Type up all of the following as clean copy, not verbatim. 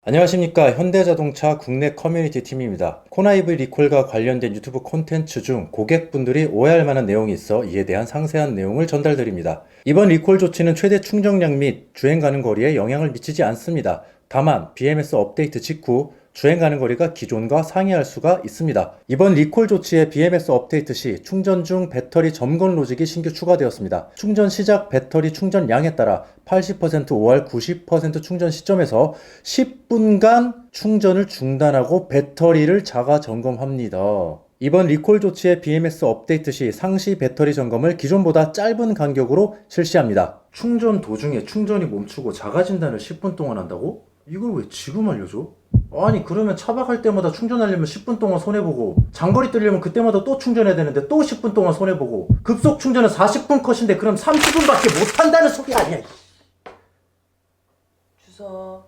안녕하십니까. 현대자동차 국내 커뮤니티 팀입니다. 코나 EV 리콜과 관련된 유튜브 콘텐츠 중 고객분들이 오해할 만한 내용이 있어 이에 대한 상세한 내용을 전달드립니다. 이번 리콜 조치는 최대 충전량 및 주행 가는 거리에 영향을 미치지 않습니다. 다만 BMS 업데이트 직후 주행 가는 거리가 기존과 상이할 수가 있습니다. 이번 리콜 조치의 BMS 업데이트 시 충전 중 배터리 점검 로직이 신규 추가되었습니다. 충전 시작 배터리 충전량에 따라 80% OR 90% 충전 시점에서 10분간 충전을 중단하고 배터리를 자가 점검합니다. 이번 리콜 조치의 BMS 업데이트 시 상시 배터리 점검을 기존보다 짧은 간격으로 실시합니다. 충전 도중에 충전이 멈추고 자가 진단을 10분 동안 한다고? 이걸 왜 지금 알려줘? 아니 그러면 차박할 때마다 충전하려면 10분 동안 손해보고 장거리 뜨려면 그때마다 또 충전해야 되는데 또 10분 동안 손해보고 급속 충전은 40분 컷인데 그럼 30분밖에 못한다는 소리 아니야. 주소.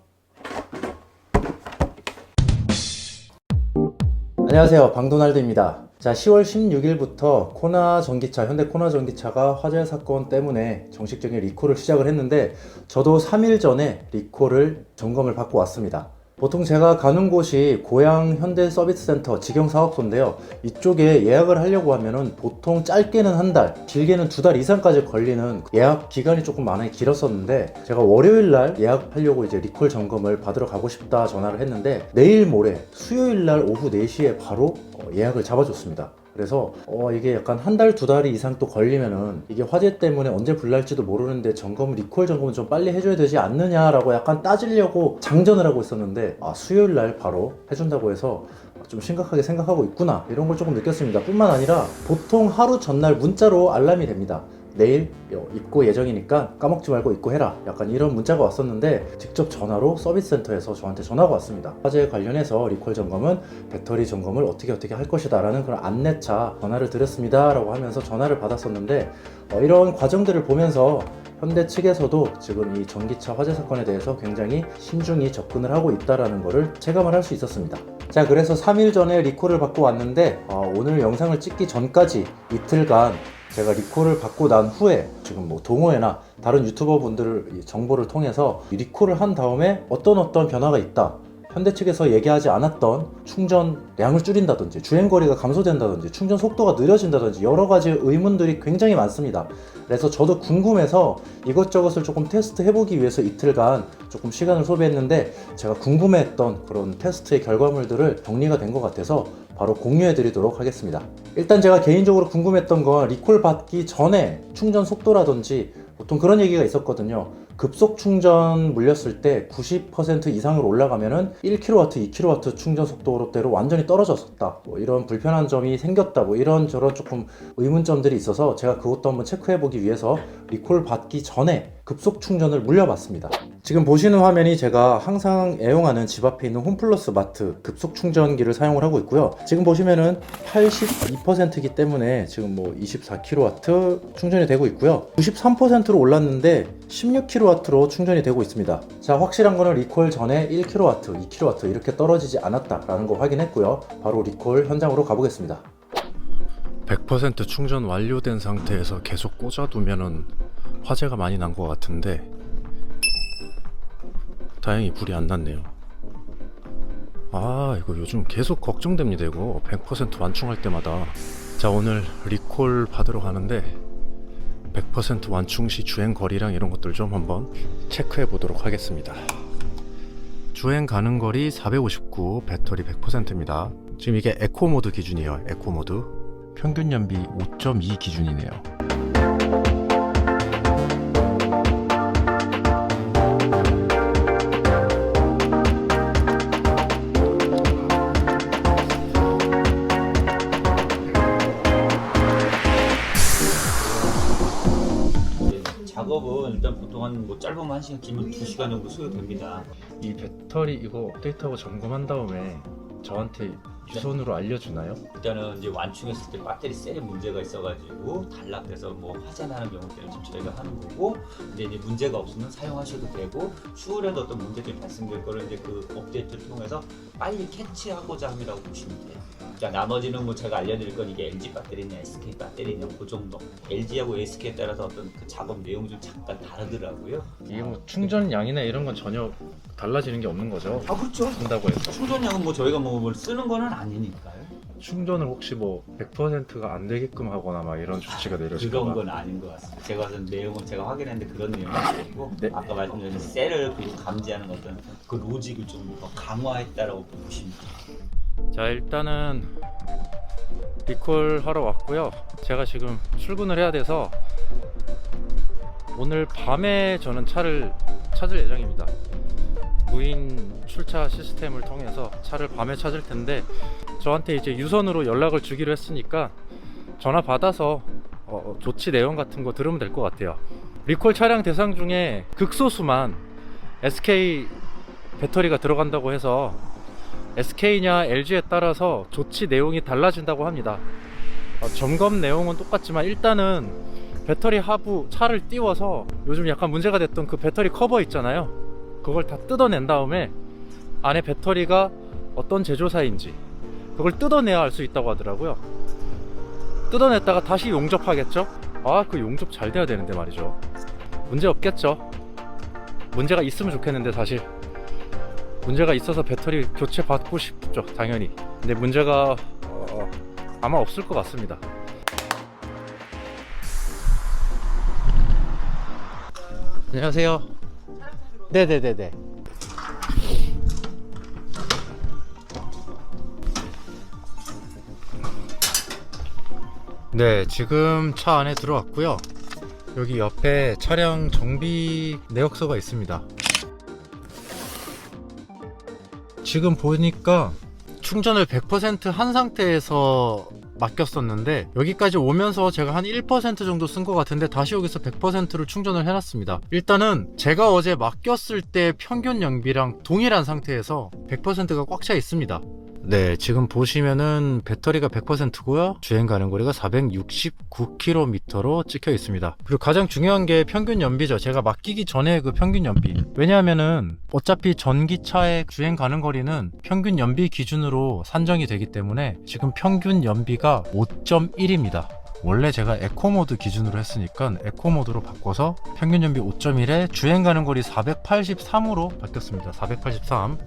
안녕하세요, 방도날드입니다. 자, 10월 16일부터 코나 전기차, 현대 코나 전기차가 화재 사건 때문에 정식적인 리콜을 시작을 했는데 저도 3일 전에 리콜을 점검을 받고 왔습니다. 보통 제가 가는 곳이 고양 현대 서비스 센터 직영사업소인데요. 이쪽에 예약을 하려고 하면은 보통 짧게는 한 달, 길게는 2달 이상까지 걸리는 예약 기간이 조금 많이 길었었는데 제가 월요일 날 예약하려고 이제 리콜 점검을 받으러 가고 싶다 전화를 했는데 내일 모레 수요일 날 오후 4시에 바로 예약을 잡아줬습니다. 그래서 이게 약간 한 달, 2달이 이상 또 걸리면은 이게 화재 때문에 언제 불날지도 모르는데 리콜 점검은 좀 빨리 해줘야 되지 않느냐라고 약간 따지려고 장전을 하고 있었는데 수요일 날 바로 해준다고 해서 좀 심각하게 생각하고 있구나 이런 걸 조금 느꼈습니다. 뿐만 아니라 보통 하루 전날 문자로 알람이 됩니다. 내일 입고 예정이니까 까먹지 말고 입고 해라, 약간 이런 문자가 왔었는데 직접 전화로 서비스 센터에서 저한테 전화가 왔습니다. 화재에 관련해서 리콜 점검은 배터리 점검을 어떻게 할 것이다 라는 그런 안내차 전화를 드렸습니다 라고 하면서 전화를 받았었는데 이런 과정들을 보면서 현대 측에서도 지금 이 전기차 화재 사건에 대해서 굉장히 신중히 접근을 하고 있다는 것을 체감을 할 수 있었습니다. 자, 그래서 3일 전에 리콜을 받고 왔는데 오늘 영상을 찍기 전까지 이틀간 제가 리콜을 받고 난 후에 지금 뭐 동호회나 다른 유튜버 분들 정보를 통해서 리콜을 한 다음에 어떤 변화가 있다, 현대 측에서 얘기하지 않았던 충전량을 줄인다든지 주행거리가 감소된다든지 충전 속도가 느려진다든지 여러 가지 의문들이 굉장히 많습니다. 그래서 저도 궁금해서 이것저것을 조금 테스트 해보기 위해서 이틀간 조금 시간을 소비했는데 제가 궁금해했던 그런 테스트의 결과물들을 정리가 된 것 같아서 바로 공유해 드리도록 하겠습니다. 일단 제가 개인적으로 궁금했던 건 리콜 받기 전에 충전 속도라든지 보통 그런 얘기가 있었거든요. 급속 충전 물렸을 때 90% 이상으로 올라가면은 1kW, 2kW 충전 속도대로 완전히 떨어졌었다, 뭐 이런 불편한 점이 생겼다, 뭐 이런저런 조금 의문점들이 있어서 제가 그것도 한번 체크해보기 위해서 리콜 받기 전에 급속 충전을 물려봤습니다. 지금 보시는 화면이 제가 항상 애용하는 집 앞에 있는 홈플러스 마트 급속 충전기를 사용을 하고 있고요. 지금 보시면은 82%이기 때문에 지금 뭐 24kW 충전이 되고 있고요. 93%로 올랐는데 16kW로 충전이 되고 있습니다. 자, 확실한 거는 리콜 전에 1kW, 2kW 이렇게 떨어지지 않았다라는 거 확인했고요. 바로 리콜 현장으로 가보겠습니다. 100% 충전 완료된 상태에서 계속 꽂아두면은 화재가 많이 난 것 같은데 다행히 불이 안 났네요. 이거 요즘 계속 걱정됩니다. 이거 100% 완충할 때마다. 자, 오늘 리콜 받으러 가는데 100% 완충 시 주행 거리랑 이런 것들 좀 한번 체크해 보도록 하겠습니다. 주행 가는 거리 459, 배터리 100%입니다. 지금 이게 에코 모드 기준이에요. 에코 모드. 평균 연비 5.2 기준이네요. 작업은 일단 보통 뭐 짧으면 1시간, 길면 2시간 정도 소요됩니다. 이 배터리 이거 업데이트하고 점검한 다음에 저한테 유선으로 알려주나요? 일단은 이제 완충했을 때 배터리 셀에 문제가 있어가지고 단락돼서 뭐 화재 나는 경우 때는 지금 저희가 하는 거고, 이제 문제가 없으면 사용하셔도 되고, 추후에도 어떤 문제점이 발생될 거를 이제 그 업데이트를 통해서 빨리 캐치하고자 함이라고 보시면 돼요. 자, 나머지는 뭐 제가 알려드릴 건 이게 LG 배터리냐 SK 배터리냐 그 정도. LG하고 SK에 따라서 어떤 그 작업 내용이 좀 잠깐 다르더라고요. 이게 뭐 충전량이나 이런 건 전혀 달라지는 게 없는 거죠? 아 그렇죠. 한다고 해서 충전량은 뭐 저희가 뭐 뭘 쓰는 거는 아니니까요. 충전을 혹시 뭐 100%가 안 되게끔 하거나 막 이런 조치가 내려질까 그런 봐. 건 아닌 것 같습니다. 제가 봤을 때 내용은 제가 확인했는데 그런 내용은 아니고 네. 아까 말씀드린 셀을 감지하는 어떤 그 로직을 좀 더 강화했다라고 보시면 돼요. 자, 일단은 리콜 하러 왔고요. 제가 지금 출근을 해야 돼서 오늘 밤에 저는 차를 찾을 예정입니다. 무인 출차 시스템을 통해서 차를 밤에 찾을 텐데, 저한테 이제 유선으로 연락을 주기로 했으니까 전화 받아서 조치 내용 같은 거 들으면 될 것 같아요. 리콜 차량 대상 중에 극소수만 SK 배터리가 들어간다고 해서 SK냐 LG에 따라서 조치 내용이 달라진다고 합니다. 점검 내용은 똑같지만 일단은 배터리 하부 차를 띄워서 요즘 약간 문제가 됐던 그 배터리 커버 있잖아요. 그걸 다 뜯어낸 다음에 안에 배터리가 어떤 제조사인지 그걸 뜯어내야 알 수 있다고 하더라고요. 뜯어냈다가 다시 용접하겠죠? 그 용접 잘 돼야 되는데 말이죠. 문제 없겠죠? 문제가 있으면 좋겠는데 사실 문제가 있어서 배터리 교체 받고 싶죠, 당연히. 근데 문제가 아마 없을 것 같습니다. 안녕하세요. 네네네네. 네, 지금 차 안에 들어왔고요. 여기 옆에 차량 정비 내역서가 있습니다. 지금 보니까 충전을 100% 한 상태에서 맡겼었는데 여기까지 오면서 제가 한 1% 정도 쓴 것 같은데 다시 여기서 100%를 충전을 해놨습니다. 일단은 제가 어제 맡겼을 때 평균 연비랑 동일한 상태에서 100%가 꽉 차 있습니다. 네, 지금 보시면은 배터리가 100%고요. 주행 가는 거리가 469km로 찍혀 있습니다. 그리고 가장 중요한 게 평균 연비죠. 제가 맡기기 전에 그 평균 연비. 왜냐하면은 어차피 전기차의 주행 가는 거리는 평균 연비 기준으로 산정이 되기 때문에 지금 평균 연비가 5.1입니다. 원래 제가 에코모드 기준으로 했으니까 에코모드로 바꿔서 평균 연비 5.1에 주행 가는 거리 483으로 바뀌었습니다. 483.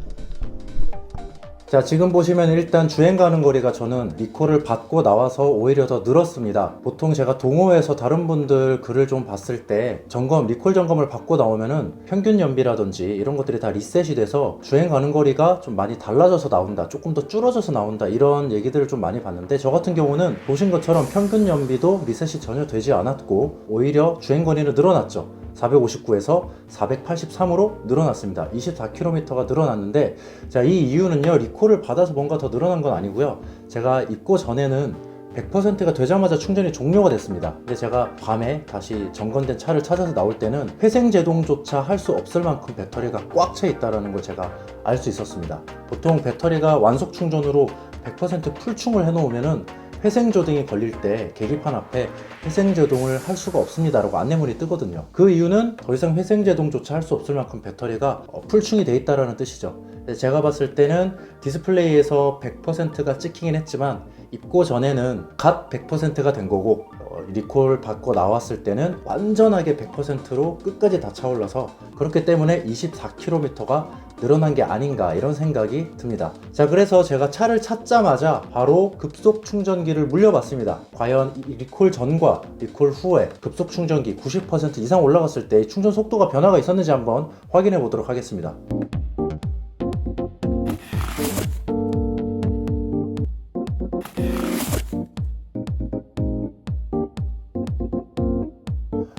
자, 지금 보시면 일단 주행 가는 거리가 저는 리콜을 받고 나와서 오히려 더 늘었습니다. 보통 제가 동호회에서 다른 분들 글을 좀 봤을 때 리콜 점검을 받고 나오면은 평균 연비라든지 이런 것들이 다 리셋이 돼서 주행 가는 거리가 좀 많이 달라져서 나온다, 조금 더 줄어져서 나온다, 이런 얘기들을 좀 많이 봤는데, 저 같은 경우는 보신 것처럼 평균 연비도 리셋이 전혀 되지 않았고 오히려 주행 거리는 늘어났죠. 459에서 483으로 늘어났습니다. 24km가 늘어났는데, 자, 이 이유는요, 리콜을 받아서 뭔가 더 늘어난 건 아니고요. 제가 입고 전에는 100%가 되자마자 충전이 종료가 됐습니다. 근데 제가 밤에 다시 점검된 차를 찾아서 나올 때는 회생 제동조차 할 수 없을 만큼 배터리가 꽉 차 있다는 걸 제가 알 수 있었습니다. 보통 배터리가 완속 충전으로 100% 풀충을 해놓으면은 회생조등이 걸릴 때 계기판 앞에 회생제동을 할 수가 없습니다 라고 안내문이 뜨거든요. 그 이유는 더 이상 회생제동조차 할 수 없을 만큼 배터리가 풀충이 돼 있다는 뜻이죠. 제가 봤을 때는 디스플레이에서 100%가 찍히긴 했지만 입고 전에는 갓 100%가 된 거고, 리콜 받고 나왔을 때는 완전하게 100%로 끝까지 다 차올라서 그렇기 때문에 24km가 늘어난 게 아닌가, 이런 생각이 듭니다. 자, 그래서 제가 차를 찾자마자 바로 급속 충전기를 물려봤습니다. 과연 리콜 전과 리콜 후에 급속 충전기 90% 이상 올라갔을 때 충전 속도가 변화가 있었는지 한번 확인해 보도록 하겠습니다.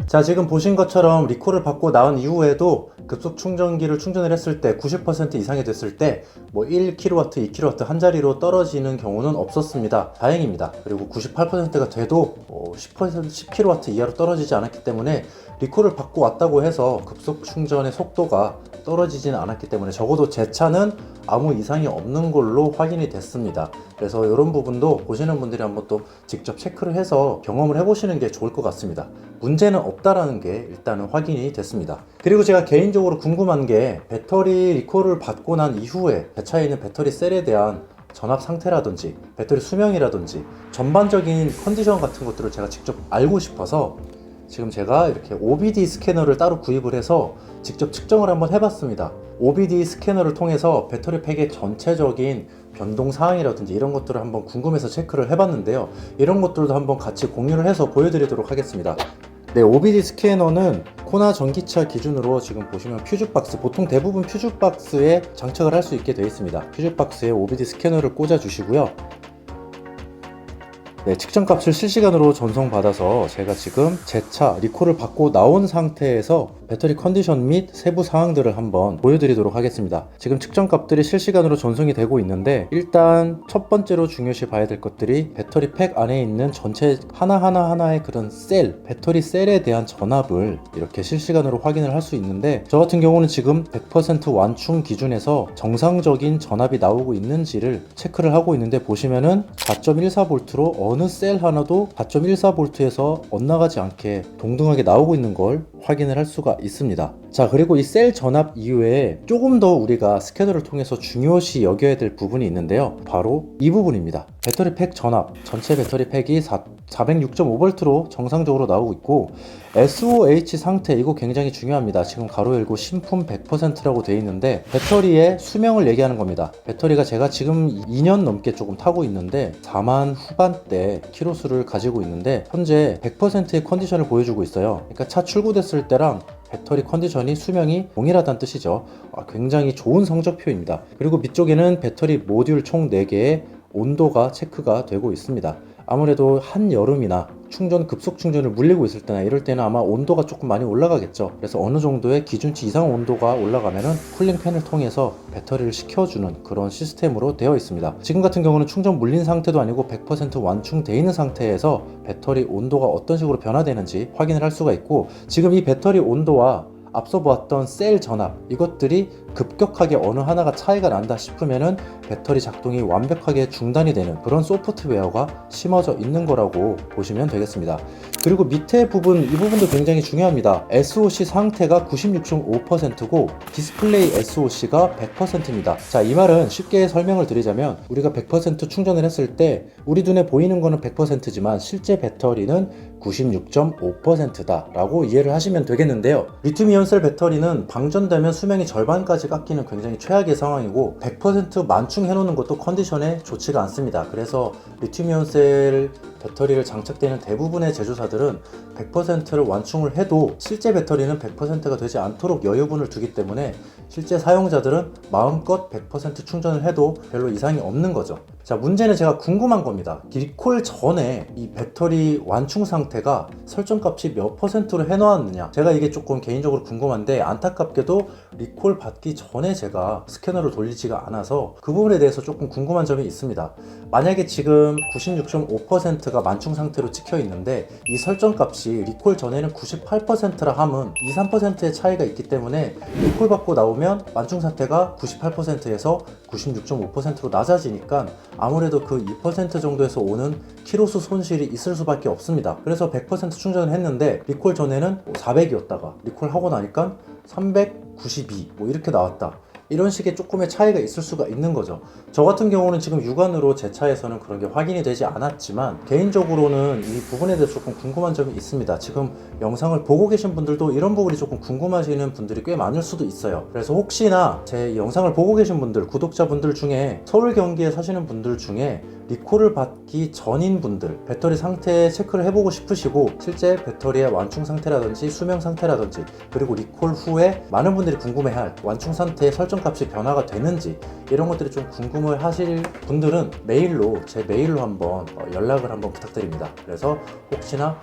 자, 지금 보신 것처럼 리콜을 받고 나온 이후에도 급속 충전기를 충전을 했을 때 90% 이상이 됐을 때 뭐 1kW, 2kW 한 자리로 떨어지는 경우는 없었습니다. 다행입니다. 그리고 98%가 돼도 10kW 이하로 떨어지지 않았기 때문에 리콜을 받고 왔다고 해서 급속 충전의 속도가 떨어지지는 않았기 때문에 적어도 제 차는 아무 이상이 없는 걸로 확인이 됐습니다. 그래서 이런 부분도 보시는 분들이 한번 또 직접 체크를 해서 경험을 해보시는 게 좋을 것 같습니다. 문제는 없다라는 게 일단은 확인이 됐습니다. 그리고 제가 개인적으로 궁금한 게, 배터리 리콜을 받고 난 이후에 제 차에 있는 배터리 셀에 대한 전압 상태라든지 배터리 수명이라든지 전반적인 컨디션 같은 것들을 제가 직접 알고 싶어서 지금 제가 이렇게 OBD 스캐너를 따로 구입을 해서 직접 측정을 한번 해봤습니다. OBD 스캐너를 통해서 배터리 팩의 전체적인 변동 사항이라든지 이런 것들을 한번 궁금해서 체크를 해봤는데요. 이런 것들도 한번 같이 공유를 해서 보여드리도록 하겠습니다. 네, OBD 스캐너는 코나 전기차 기준으로 지금 보시면 퓨즈박스, 보통 대부분 퓨즈박스에 장착을 할 수 있게 되어 있습니다. 퓨즈박스에 OBD 스캐너를 꽂아 주시고요. 네, 측정값을 실시간으로 전송받아서 제가 지금 제 차 리콜을 받고 나온 상태에서 배터리 컨디션 및 세부 사항들을 한번 보여드리도록 하겠습니다. 지금 측정값들이 실시간으로 전송이 되고 있는데, 일단 첫 번째로 중요시 봐야 될 것들이 배터리 팩 안에 있는 전체 하나하나의 그런 셀, 배터리 셀에 대한 전압을 이렇게 실시간으로 확인을 할 수 있는데, 저 같은 경우는 지금 100% 완충 기준에서 정상적인 전압이 나오고 있는지를 체크를 하고 있는데, 보시면은 4.14V로 어느 셀 하나도 4.14V에서 엇나가지 않게 동등하게 나오고 있는 걸 확인을 할 수가 있습니다. 자, 그리고 이 셀 전압 이외에 조금 더 우리가 스캐너를 통해서 중요시 여겨야 될 부분이 있는데요. 바로 이 부분입니다. 배터리 팩 전압, 전체 배터리 팩이 406.5V로 정상적으로 나오고 있고, SOH 상태, 이거 굉장히 중요합니다. 지금 가로 열고 신품 100%라고 되어 있는데, 배터리의 수명을 얘기하는 겁니다. 배터리가 제가 지금 2년 넘게 조금 타고 있는데 4만 후반대 키로수를 가지고 있는데, 현재 100%의 컨디션을 보여주고 있어요. 그러니까 차 출고됐을 때랑 배터리 컨디션이 수명이 동일하다는 뜻이죠. 굉장히 좋은 성적표입니다. 그리고 밑쪽에는 배터리 모듈 총 4개의 온도가 체크가 되고 있습니다. 아무래도 한여름이나 충전, 급속 충전을 물리고 있을 때나 이럴 때는 아마 온도가 조금 많이 올라가겠죠. 그래서 어느 정도의 기준치 이상 온도가 올라가면은 쿨링팬을 통해서 배터리를 식혀주는 그런 시스템으로 되어 있습니다. 지금 같은 경우는 충전 물린 상태도 아니고 100% 완충되어 있는 상태에서 배터리 온도가 어떤 식으로 변화되는지 확인을 할 수가 있고, 지금 이 배터리 온도와 앞서 보았던 셀 전압, 이것들이 급격하게 어느 하나가 차이가 난다 싶으면은 배터리 작동이 완벽하게 중단이 되는 그런 소프트웨어가 심어져 있는 거라고 보시면 되겠습니다. 그리고 밑에 부분, 이 부분도 굉장히 중요합니다. SOC 상태가 96.5%고 디스플레이 SOC가 100%입니다. 자, 이 말은 쉽게 설명을 드리자면, 우리가 100% 충전을 했을 때 우리 눈에 보이는 거는 100%지만 실제 배터리는 96.5%다 라고 이해를 하시면 되겠는데요. 리튬이온셀 배터리는 방전되면 수명이 절반까지 깎이는 굉장히 최악의 상황이고, 100% 만충해 놓는 것도 컨디션에 좋지가 않습니다. 그래서 리튬이온셀 배터리를 장착되는 대부분의 제조사들은 100%를 완충을 해도 실제 배터리는 100%가 되지 않도록 여유분을 두기 때문에 실제 사용자들은 마음껏 100% 충전을 해도 별로 이상이 없는 거죠. 자, 문제는 제가 궁금한 겁니다. 리콜 전에 이 배터리 완충 상태가 설정값이 몇 %로 해놓았느냐, 제가 이게 조금 개인적으로 궁금한데, 안타깝게도 리콜 받기 전에 제가 스캐너를 돌리지가 않아서 그 부분에 대해서 조금 궁금한 점이 있습니다. 만약에 지금 96.5%가 만충 상태로 찍혀 있는데 이 설정값이 리콜 전에는 98%라 함은 2-3%의 차이가 있기 때문에 리콜 받고 나오면 만충 상태가 98%에서 96.5%로 낮아지니까 아무래도 그 2% 정도에서 오는 키로수 손실이 있을 수밖에 없습니다. 그래서 100% 충전을 했는데 리콜 전에는 400이었다가 리콜 하고 나니까 392 뭐 이렇게 나왔다. 이런 식의 조금의 차이가 있을 수가 있는 거죠. 저 같은 경우는 지금 육안으로 제 차에서는 그런 게 확인이 되지 않았지만, 개인적으로는 이 부분에 대해서 조금 궁금한 점이 있습니다. 지금 영상을 보고 계신 분들도 이런 부분이 조금 궁금하시는 분들이 꽤 많을 수도 있어요. 그래서 혹시나 제 영상을 보고 계신 분들, 구독자분들 중에 서울 경기에 사시는 분들 중에 리콜을 받기 전인 분들, 배터리 상태 체크를 해보고 싶으시고 실제 배터리의 완충 상태라든지 수명 상태라든지, 그리고 리콜 후에 많은 분들이 궁금해할 완충 상태의 설정값이 변화가 되는지, 이런 것들이 좀 궁금해 하실 분들은 메일로, 제 메일로 한번 연락을 한번 부탁드립니다. 그래서 혹시나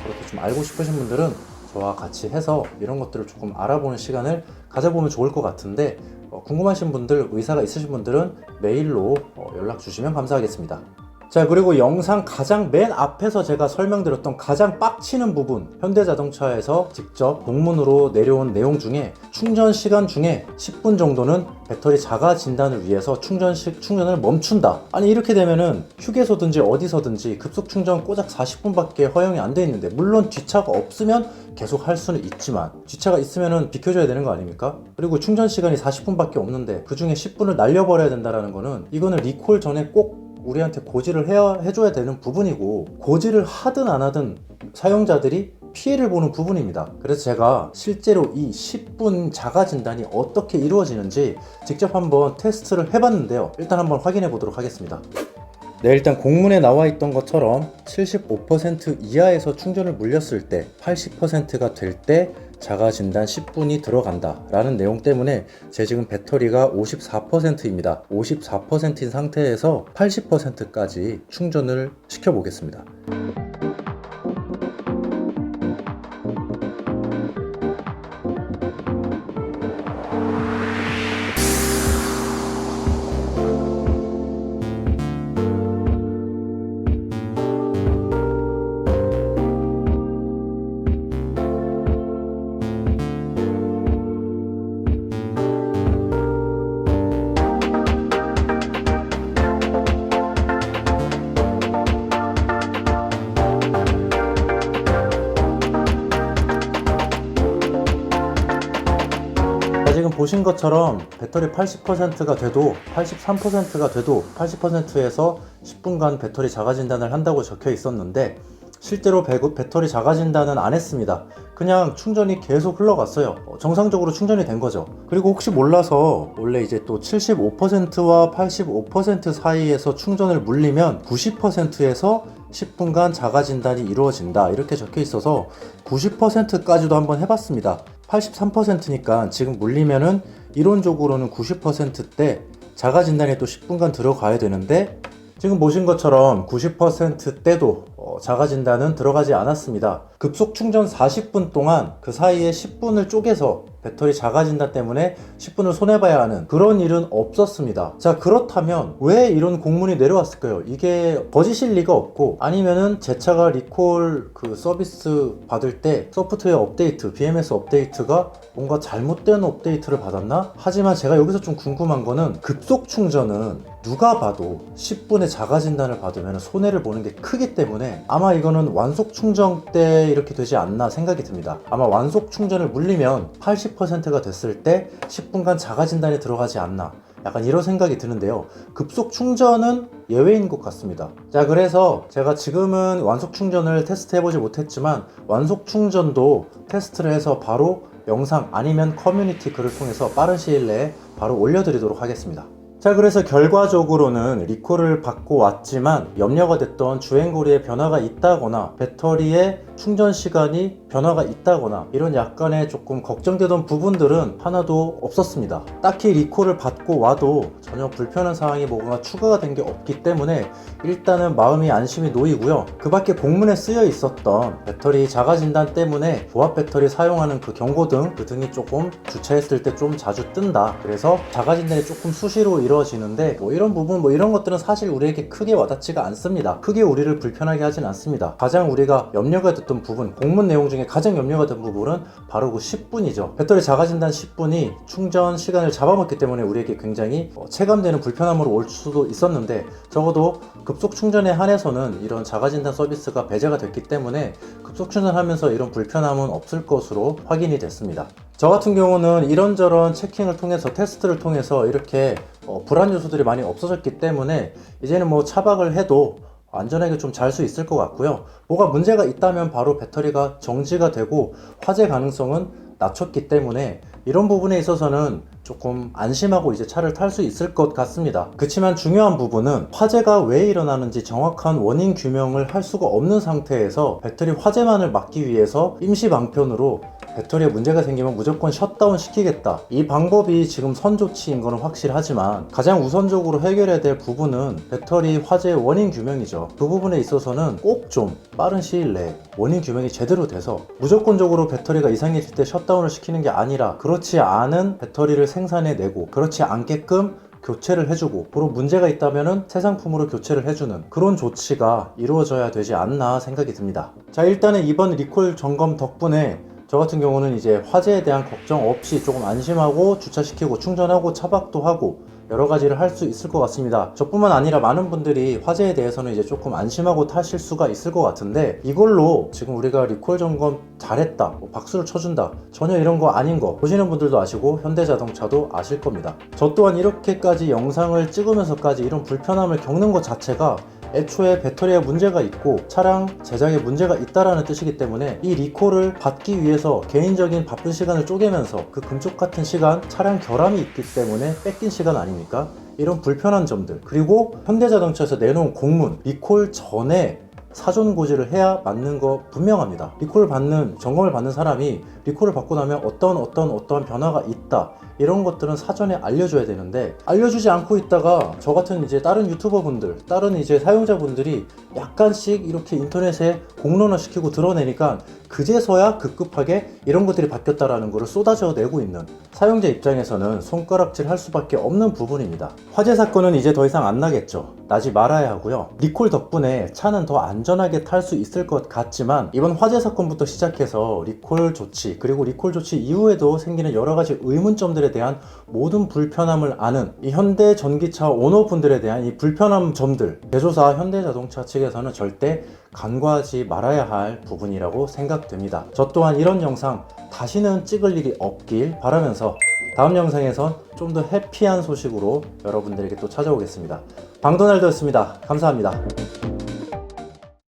그렇게 좀 알고 싶으신 분들은 저와 같이 해서 이런 것들을 조금 알아보는 시간을 가져보면 좋을 것 같은데, 궁금하신 분들, 의사가 있으신 분들은 메일로 연락 주시면 감사하겠습니다. 자, 그리고 영상 가장 맨 앞에서 제가 설명드렸던 가장 빡치는 부분, 현대자동차에서 직접 논문으로 내려온 내용 중에 충전 시간 중에 10분 정도는 배터리 자가 진단을 위해서 충전을 멈춘다. 아니, 이렇게 되면은 휴게소든지 어디서든지 급속 충전 꼬작 40분밖에 허용이 안 돼 있는데, 물론 뒷차가 없으면 계속 할 수는 있지만 뒷차가 있으면은 비켜줘야 되는 거 아닙니까? 그리고 충전 시간이 40분밖에 없는데 그 중에 10분을 날려버려야 된다라는 거는, 이거는 리콜 전에 꼭 우리한테 고지를 해줘야 되는 부분이고, 고지를 하든 안 하든 사용자들이 피해를 보는 부분입니다. 그래서 제가 실제로 이 10분 자가 진단이 어떻게 이루어지는지 직접 한번 테스트를 해봤는데요. 일단 한번 확인해 보도록 하겠습니다. 네, 일단 공문에 나와 있던 것처럼 75% 이하에서 충전을 물렸을 때 80%가 될 때 자가 진단 10분이 들어간다 라는 내용 때문에 제 지금 배터리가 54%입니다. 54%인 상태에서 80%까지 충전을 시켜 보겠습니다. 지금 보신 것처럼 배터리 80%가 돼도 83%가 돼도 80%에서 10분간 배터리 자가 진단을 한다고 적혀 있었는데 실제로 배터리 자가 진단은 안 했습니다. 그냥 충전이 계속 흘러갔어요. 정상적으로 충전이 된 거죠. 그리고 혹시 몰라서 원래 이제 또 75%와 85% 사이에서 충전을 물리면 90%에서 10분간 자가 진단이 이루어진다 이렇게 적혀 있어서 90%까지도 한번 해봤습니다. 83%니까 지금 물리면은 이론적으로는 90%대 자가 진단에 또 10분간 들어가야 되는데 지금 보신 것처럼 90%대도 자가 진단은 들어가지 않았습니다. 급속 충전 40분 동안 그 사이에 10분을 쪼개서 배터리 자가 진단 때문에 10분을 손해봐야 하는 그런 일은 없었습니다. 자, 그렇다면 왜 이런 공문이 내려왔을까요? 이게 거짓일 리가 없고, 아니면은 제 차가 리콜 그 서비스 받을 때 소프트웨어 업데이트, BMS 업데이트가 뭔가 잘못된 업데이트를 받았나? 하지만 제가 여기서 좀 궁금한 거는 급속 충전은 누가 봐도 10분의 자가 진단을 받으면 손해를 보는 게 크기 때문에 아마 이거는 완속 충전 때 이렇게 되지 않나 생각이 듭니다. 아마 완속 충전을 물리면 80%가 됐을 때 10분간 자가 진단에 들어가지 않나, 약간 이런 생각이 드는데요. 급속 충전은 예외인 것 같습니다. 자, 그래서 제가 지금은 완속 충전을 테스트 해보지 못했지만 완속 충전도 테스트를 해서 바로 영상 아니면 커뮤니티 글을 통해서 빠른 시일 내에 바로 올려드리도록 하겠습니다. 자, 그래서 결과적으로는 리콜을 받고 왔지만 염려가 됐던 주행거리에 변화가 있다거나 배터리의 충전 시간이 변화가 있다거나 이런 약간의 조금 걱정되던 부분들은 하나도 없었습니다. 딱히 리콜을 받고 와도 전혀 불편한 상황이 뭐가 추가가 된 게 없기 때문에 일단은 마음이 안심이 놓이고요. 그 밖에 공문에 쓰여 있었던 배터리 자가 진단 때문에 보합 배터리 사용하는 그 경고등, 그 등이 조금 주차했을 때 좀 자주 뜬다, 그래서 자가 진단이 조금 수시로 이루어지는데 뭐 이런 부분, 뭐 이런 것들은 사실 우리에게 크게 와닿지가 않습니다. 크게 우리를 불편하게 하진 않습니다. 가장 우리가 염려가 됐던 부분, 공문 내용 중에 가장 염려가 된 부분은 바로 그 10분이죠. 배터리 자가 진단 10분이 충전 시간을 잡아먹기 때문에 우리에게 굉장히 체감되는 불편함으로 올 수도 있었는데, 적어도 급속 충전에 한해서는 이런 자가 진단 서비스가 배제가 됐기 때문에 급속 충전하면서 이런 불편함은 없을 것으로 확인이 됐습니다. 저 같은 경우는 이런저런 체킹을 통해서, 테스트를 통해서 이렇게 불안 요소들이 많이 없어졌기 때문에 이제는 뭐 차박을 해도 안전하게 좀 잘 수 있을 것 같고요. 뭐가 문제가 있다면 바로 배터리가 정지가 되고 화재 가능성은 낮췄기 때문에 이런 부분에 있어서는 조금 안심하고 이제 차를 탈 수 있을 것 같습니다. 그렇지만 중요한 부분은 화재가 왜 일어나는지 정확한 원인 규명을 할 수가 없는 상태에서 배터리 화재만을 막기 위해서 임시 방편으로 배터리에 문제가 생기면 무조건 셧다운 시키겠다, 이 방법이 지금 선조치인 거는 확실하지만 가장 우선적으로 해결해야 될 부분은 배터리 화재의 원인 규명이죠. 그 부분에 있어서는 꼭 좀 빠른 시일 내에 원인 규명이 제대로 돼서 무조건적으로 배터리가 이상해질 때 셧다운을 시키는 게 아니라 그렇지 않은 배터리를 생산해내고 그렇지 않게끔 교체를 해주고, 바로 문제가 있다면 새 상품으로 교체를 해주는 그런 조치가 이루어져야 되지 않나 생각이 듭니다. 자, 일단은 이번 리콜 점검 덕분에 저 같은 경우는 이제 화재에 대한 걱정 없이 조금 안심하고 주차시키고 충전하고 차박도 하고 여러 가지를 할 수 있을 것 같습니다. 저뿐만 아니라 많은 분들이 화재에 대해서는 이제 조금 안심하고 타실 수가 있을 것 같은데, 이걸로 지금 우리가 리콜 점검 잘했다, 뭐 박수를 쳐준다, 전혀 이런 거 아닌 거 보시는 분들도 아시고 현대자동차도 아실 겁니다. 저 또한 이렇게까지 영상을 찍으면서까지 이런 불편함을 겪는 것 자체가 애초에 배터리에 문제가 있고 차량 제작에 문제가 있다라는 뜻이기 때문에 이 리콜을 받기 위해서 개인적인 바쁜 시간을 쪼개면서 그 금쪽 같은 시간, 차량 결함이 있기 때문에 뺏긴 시간 아닙니까? 이런 불편한 점들, 그리고 현대자동차에서 내놓은 공문, 리콜 전에 사전 고지를 해야 맞는 거 분명합니다. 리콜을 받는, 점검을 받는 사람이 리콜을 받고 나면 어떠한 변화가 있다, 이런 것들은 사전에 알려줘야 되는데 알려주지 않고 있다가 저 같은 이제 다른 유튜버 분들, 다른 이제 사용자분들이 약간씩 이렇게 인터넷에 공론화 시키고 드러내니까 그제서야 급급하게 이런 것들이 바뀌었다라는 것을 쏟아져 내고 있는, 사용자 입장에서는 손가락질 할 수밖에 없는 부분입니다. 화재 사건은 이제 더 이상 안 나겠죠. 나지 말아야 하고요. 리콜 덕분에 차는 더 안전하게 탈 수 있을 것 같지만 이번 화재 사건부터 시작해서 리콜 조치, 그리고 리콜 조치 이후에도 생기는 여러 가지 의문점들에 대한 모든 불편함을 아는 이 현대 전기차 오너분들에 대한 이 불편함 점들, 제조사 현대자동차 측에서는 절대 간과하지 말아야 할 부분이라고 생각됩니다. 저 또한 이런 영상 다시는 찍을 일이 없길 바라면서 다음 영상에선 좀 더 해피한 소식으로 여러분들에게 또 찾아오겠습니다. 방도날드였습니다. 감사합니다.